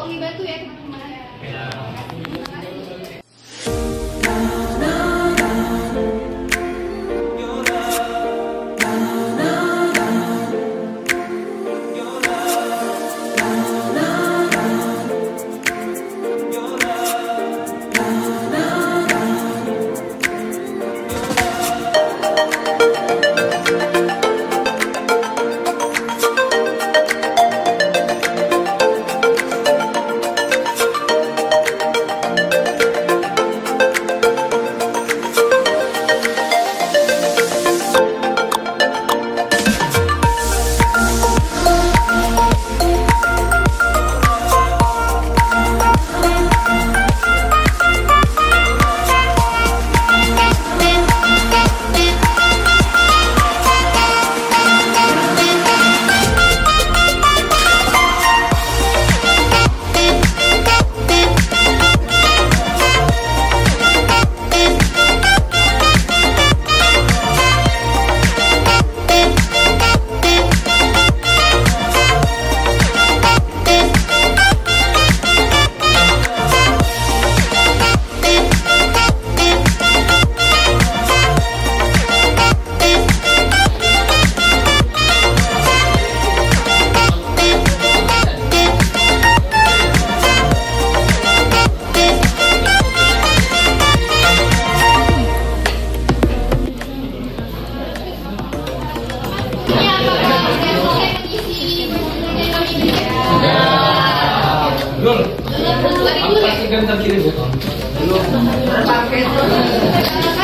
Tolong dibantu ya teman-teman.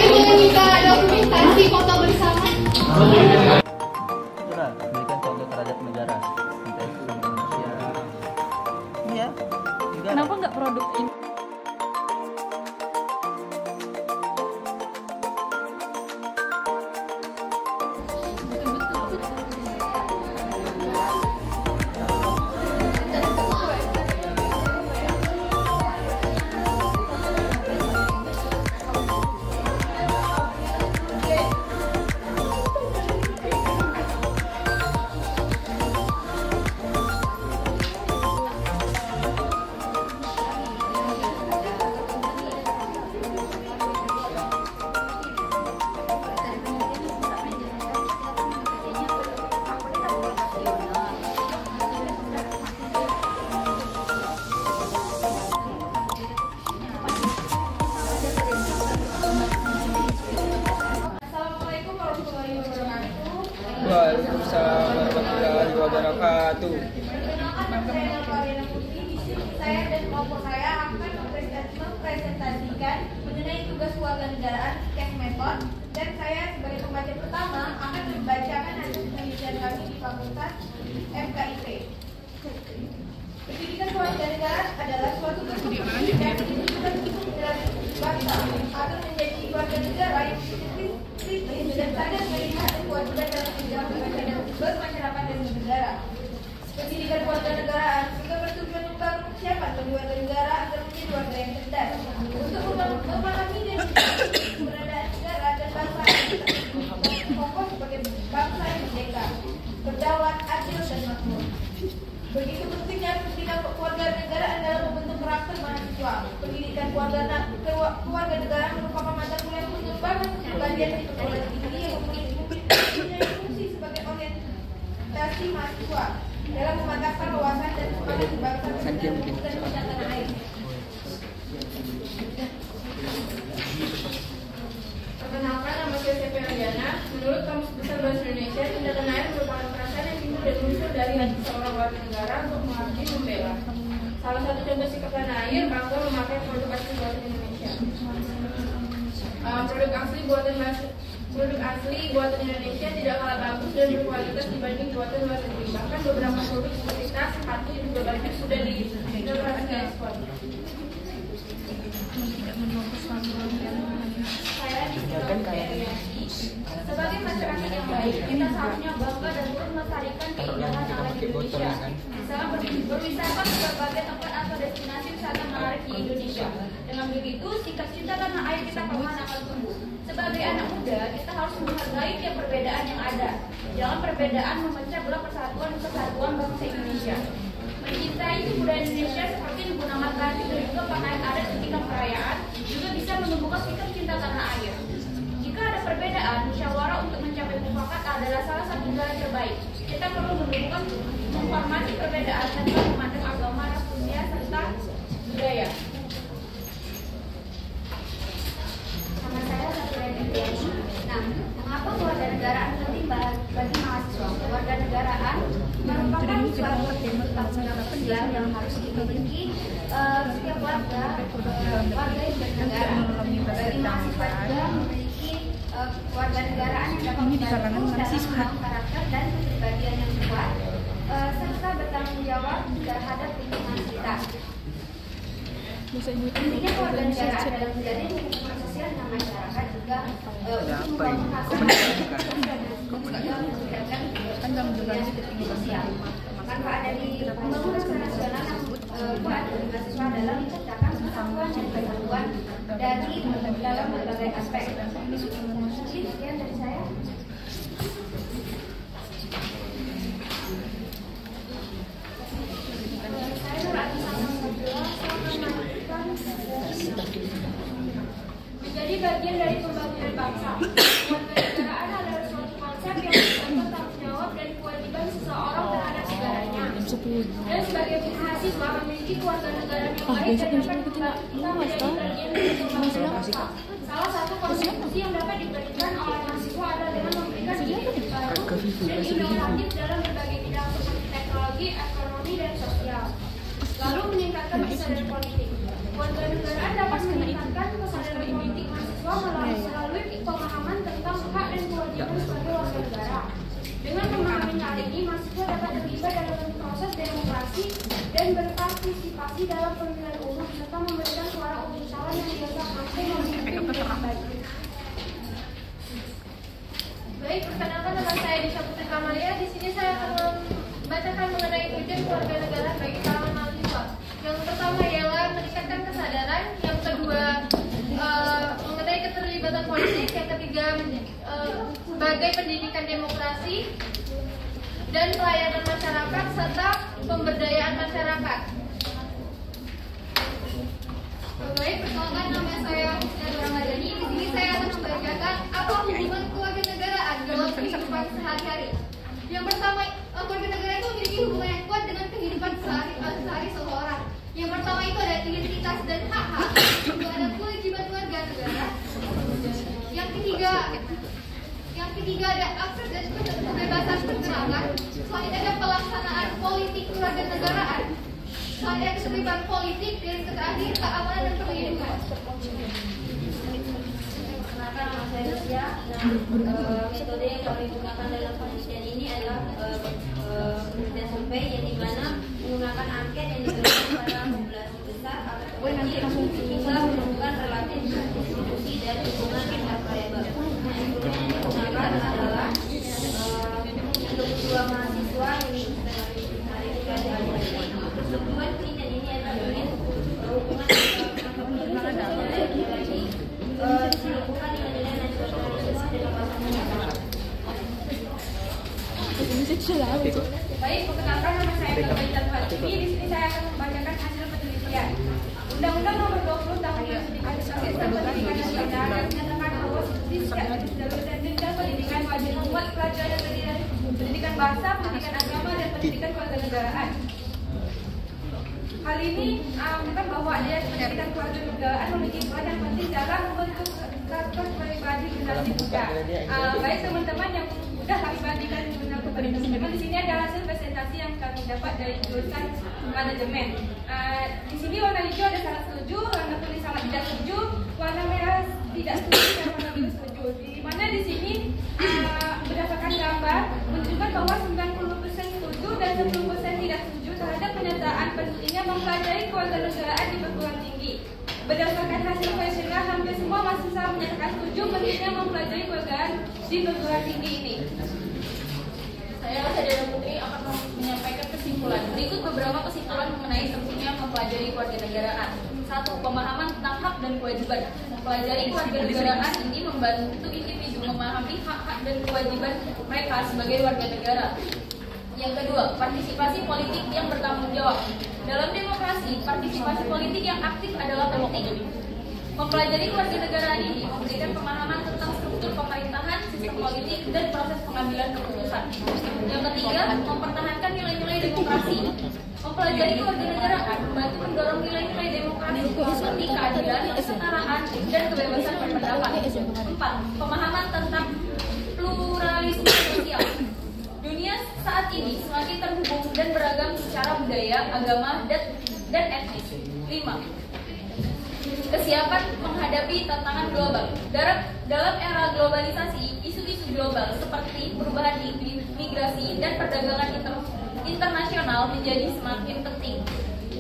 Ayo minta dokumentasi foto bersama. Berikan contoh terhadap negara. Indonesia. Iya. Kenapa nggak produk ini? Waalaikumsalam warahmatullahi wabarakatuh. Saya dan kelompok saya akan mempresentasikan mengenai tugas kewarganegaraan Case Method, dan saya sebagai pembaca pertama akan membacakan hasil penelitian kami di Fakultas FKIP. Pendidikan kewarganegaraan adalah suatu kebutuhan yang dibutuhkan untuk menjalani bangsa agar menjadi warga negara yang kritis dan sadar melihat kewajiban dalam menjalankan bermasyarakat dan bernegara. Pendidikan kewarganegaraan juga bertujuan membangun persiapan bagi warga negara agar menjadi warga yang cerdas untuk memahami dan keberadaan negara dan bangsa yang kokoh sebagai bangsa yang merdeka, berdaulat, adil dan makmur. Begitu pentingnya pendidikan kewarganegaraan dalam membentuk karakter mahasiswa. Pendidikan kewarganegaraan merupakan mata kuliah pengembangan bagian dari perguruan tinggi yang mempunyai fungsi sebagai orientasi mahasiswa dalam memantapkan wawasan dan semangat bangsa dan tanah air. Perkenalkan, nama saya Sepi Ariana. Menurut Kamus Besar Bahasa Indonesia, tindakan air merupakan perasaan yang timbul dan muncul dari hati seorang warga negara untuk mengabdi membela. Salah satu contoh sikap tanah air bangga memakai produk asli buatan Indonesia. Produk asli buatan Indonesia tidak kalah bagus dan berkualitas dibanding buatan luar negeri. Bahkan beberapa produk seperti tas, sepatu juga banyak sudah diimplementasi ekspor. Saya sebagai masyarakat yang baik, kita seharusnya bangga dan melestarikan keindahan alam Indonesia. Misalnya berwisata ke berbagai tempat atau destinasi wisata menarik di Indonesia. Dengan begitu, sikap cinta tanah air kita perlahan akan tumbuh. Sebagai anak muda, kita harus menghargai tiap perbedaan yang ada. Jangan perbedaan memecah belah persatuan bangsa Indonesia. Mencintai budaya Indonesia seperti berlatih dan juga pakaian adat ketika perayaan juga bisa menumbuhkan sikap cinta tanah air. Jika ada perbedaan, musyawarah untuk mencapai mufakat adalah salah satu jalan terbaik. Kita perlu menumbuhkan menghormati perbedaan tanpa memandang agama, ras, usia, serta budaya. Nama saya Satria Dipiani. Nah, mengapa kewarganegaraan penting bagi mahasiswa? Kewarganegaraan merupakan suatu tanggung jawab sosial yang harus dimiliki setiap warga yang bernegara. Bagi mahasiswa juga memiliki kewarganegaraan yang dapat membantu dalam karakter dan kepribadian yang kuat serta bertanggung jawab terhadap lingkungan sekitar. Pentingnya kewarganegaraan dalam menjalin hubungan sosial dengan masyarakat juga untuk membangun rasa sosial. Manfaat dari pembangunan nasional yang kuat bagi mahasiswa adalah menciptakan kesatuan dan kesatuan dari dalam berbagai aspek. Sekian dari saya. Menjadi bagian dari pembangunan bangsa. Kewarganegaraan adalah suatu konsep yang merupakan tanggung jawab dan kewajiban seseorang terhadap negaranya. Dan sebagai mahasiswa memiliki kewarganegaraan yang baik dan dapat membantu kita menjadi bagian dari pembangunan bangsa. Salah satu kontribusi yang dapat diberikan oleh mahasiswa adalah dengan memberikan ide baru dan inovatif dalam berbagai bidang seperti teknologi, ekonomi, dan sosial. Lalu meningkatkan kesadaran politik. Kewarganegaraan dapat meningkatkan kesadaran politik mahasiswa melalui pemahaman tentang hak dan kewajiban sebagai warga negara. Dengan memahami hal ini, mahasiswa dapat terlibat dalam proses demokrasi dan berpartisipasi dalam pemilihan umum serta memberikan suara untuk calon yang dianggap mampu memimpin dengan baik. Baik, perkenalkan nama saya Disha Putri Kamalia. Di sini saya akan membacakan mengenai tujuan kewarganegaraan bagi kalangan mahasiswa. Yang pertama ialah meningkatkan kesadaran, yang kedua mengenai keterlibatan politik, yang ketiga sebagai pendidikan demokrasi dan pelayanan masyarakat serta pemberdayaan masyarakat. Baik, perkenalkan nama saya Husna Ramadhani. Di sini saya akan membacakan apa hubungan kewarganegaraan dalam kehidupan sehari-hari. Yang pertama, kewarganegaraan itu memiliki hubungan yang kuat dengan kehidupan sehari-hari seseorang. Yang pertama itu ada identitas dan hak-hak, juga ada kewajiban warga negara. Yang ketiga ada akses dan kebebasan bergerak. Selanjutnya ada pelaksanaan politik kewarganegaraan. Selanjutnya ada keterlibatan politik dan terakhir keamanan dan perlindungan. Perkenalkan nama saya Lucia. Metode yang kami gunakan dalam penelitian ini adalah penelitian survei yang dimana menggunakan angket yang diberikan pada populasi besar atau kecil hingga menemukan relatif distribusi dan hubungan antar variabel. Instrumen yang digunakan adalah untuk dua mahasiswa yang tujuan penelitian ini adalah ingin hubungan disambungkan dengan nilai nasionalisme dan pasangan masyarakat. Baik, perkenalkan nama saya Nurbaita Fatimi. Di sini saya akan membacakan hasil penelitian. Undang-Undang Nomor 20 Tahun 2011 tentang Pendidikan Nasional menyatakan bahwa setiap jalur dan jenjang pendidikan wajib membuat pelajaran dari pendidikan bahasa, pendidikan agama, dan pendidikan kewarganegaraan. Hal ini menunjukkan bahwa adanya pendidikan kewarganegaraan memiliki peran yang penting dalam membentuk karakter pribadi generasi muda. Baik teman-teman yang sudah kami bandingkan tentang kependidikan teman-teman, di sini ada hasil presentasi yang kami dapat dari jurusan manajemen. Di sini warna hijau ada sangat setuju, warna kuning sangat tidak setuju, warna merah tidak setuju, dan warna biru setuju. Di mana di sini berdasarkan gambar menunjukkan bahwa 90% setuju dan 10% tidak setuju terhadap penyataan pentingnya mempelajari kewarganegaraan di perguruan tinggi. Berdasarkan hasil kuesioner, hampir semua mahasiswa menyatakan setuju pentingnya mempelajari kewarganegaraan di perguruan tinggi ini. Saya Sadara Putri akan menyampaikan kesimpulan. Berikut beberapa kesimpulan mengenai pentingnya mempelajari kewarganegaraan. 1. Pemahaman tentang hak dan kewajiban. Mempelajari kewarganegaraan ini membantu individu memahami hak-hak dan kewajiban mereka sebagai warga negara. Yang kedua, partisipasi politik yang bertanggung jawab. Dalam demokrasi, partisipasi politik yang aktif adalah penting. Mempelajari kewarganegaraan ini memberikan pemahaman tentang struktur pemerintahan, sistem politik, dan proses pengambilan keputusan. Yang ketiga, mempertahankan nilai-nilai demokrasi. Mempelajari kewarganegaraan membantu mendorong nilai-nilai demokrasi seperti keadilan, kesetaraan, dan kebebasan berpendapat. 4. Pemahaman tentang pluralisme sosial. Dunia saat ini semakin terhubung dan beragam secara budaya, agama, dan etnis. 5. Kesiapan menghadapi tantangan global. Dalam era globalisasi, isu-isu global seperti perubahan iklim, migrasi, dan perdagangan internasional menjadi semakin penting.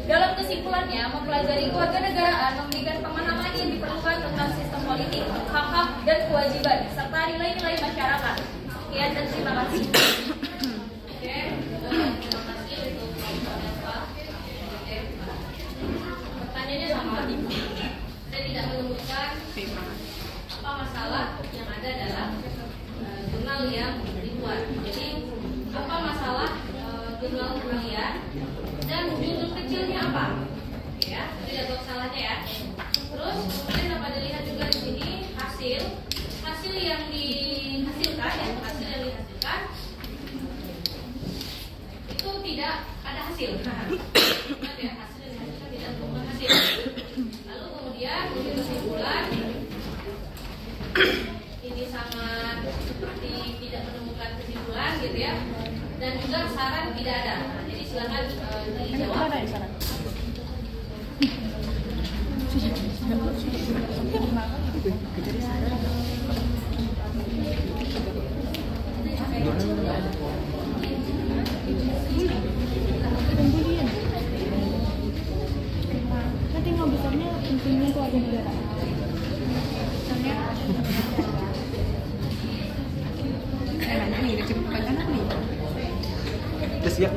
Dalam kesimpulannya, mempelajari kewarganegaraan memberikan pemahaman yang diperlukan tentang sistem politik, hak-hak, dan kewajiban, serta nilai-nilai masyarakat. Sekian dan terima kasih. Terima kasih untuk Bapak. Pertanyaannya sama. Saya tidak menemukan apa masalah yang ada dalam jurnal yang dibuat. Jadi apa masalah jurnal kalian dan judul kecilnya apa? Ya, tidak tahu salahnya ya. Terus kemudian dapat dilihat juga di sini hasil yang dihasilkan itu tidak ada hasil. Ingat ya, hasil yang dihasilkan tidak merupakan hasil. Lalu kemudian untuk kesimpulan ini sangat seperti tidak menemukan kesimpulan gitu ya, dan juga saran tidak ada. Nah, jadi silakan dijawab. Nanti ngobrolnya intinya kewarganegaraan. Terus ya.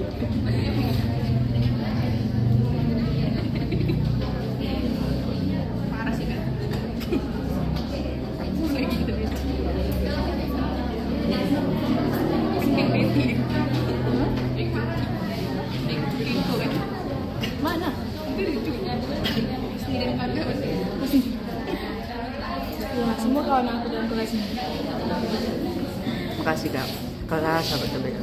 Parah sih kan. Mulai gitu deh. Mana? Ya, semua kawan aku dalam kelas ini. Makasih Kak. Kelas sahabat terbaik.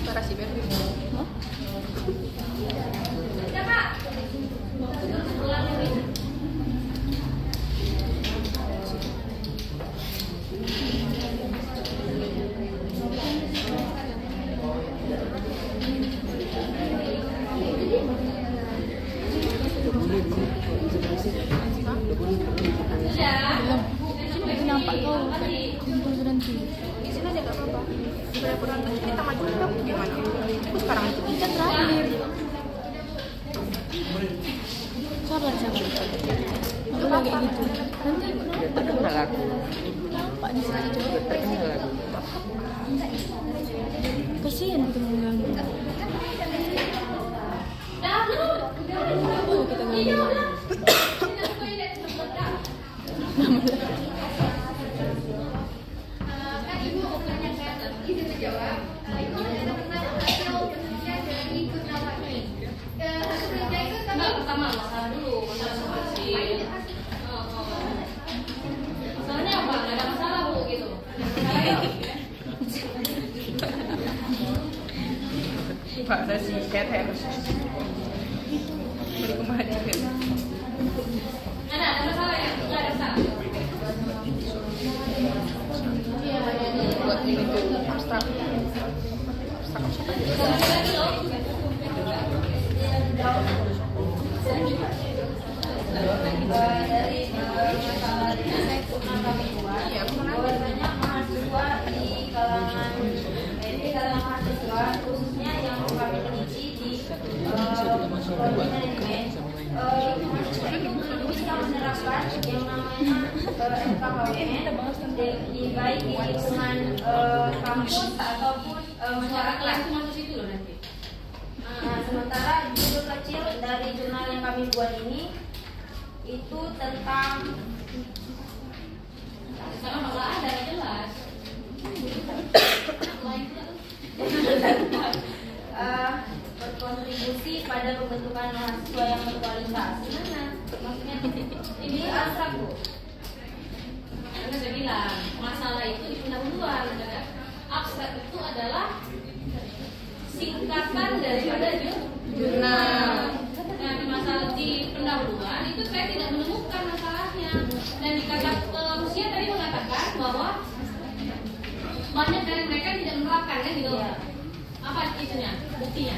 Makasih Ben. Nampak kau kumpul berhenti. Di sini aja gak apa-apa. Kurang kita maju dulu gimana? Aku sekarang itu kita terakhir. Sabar. Aku lagi gitu. Nanti Terkenal aku. nampak di sini. Terkenal aku. Kasihan kita mengganggu. Boleh kita ganggu. Pertama masalah dulu, masalah substansi. Masalahnya apa? Nggak ada masalah bu gitu. Pak, saya sih head. Beri kembali. Ada masalah ya? Nggak ada masalah. Buat ini tuh abstrak. Lagi loh. Dari masalah saya pernah kami buat, bahwasanya mahasiswa di kalangan mahasiswa khususnya yang kami teliti di manajemen bisa menerapkan yang namanya LKKWN baik di lingkungan kampus ataupun masyarakat. Kampus itu loh nanti. Nah, sementara judul kecil dari jurnal yang kami buat ini itu tentang sama masalah ada jelas. Berkontribusi pada pembentukan mahasiswa yang berkualitas. Mana? Maksudnya ini abstrak, Bu. Karena saya bilang masalah itu di pendahuluan, kan? Abstrak itu adalah singkatan daripada jurnal. Nah, di masalah di pendahuluan itu saya tidak menemukan masalahnya. Dan dikatakan Rusia tadi mengatakan bahwa banyak dari mereka tidak menerapkan, kan gitu. Apa itunya? Buktinya?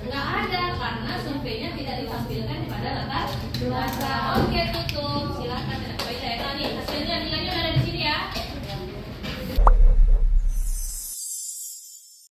Nggak ada, karena surveinya tidak ditampilkan pada latar belakang. Oke, tutup. Silakan.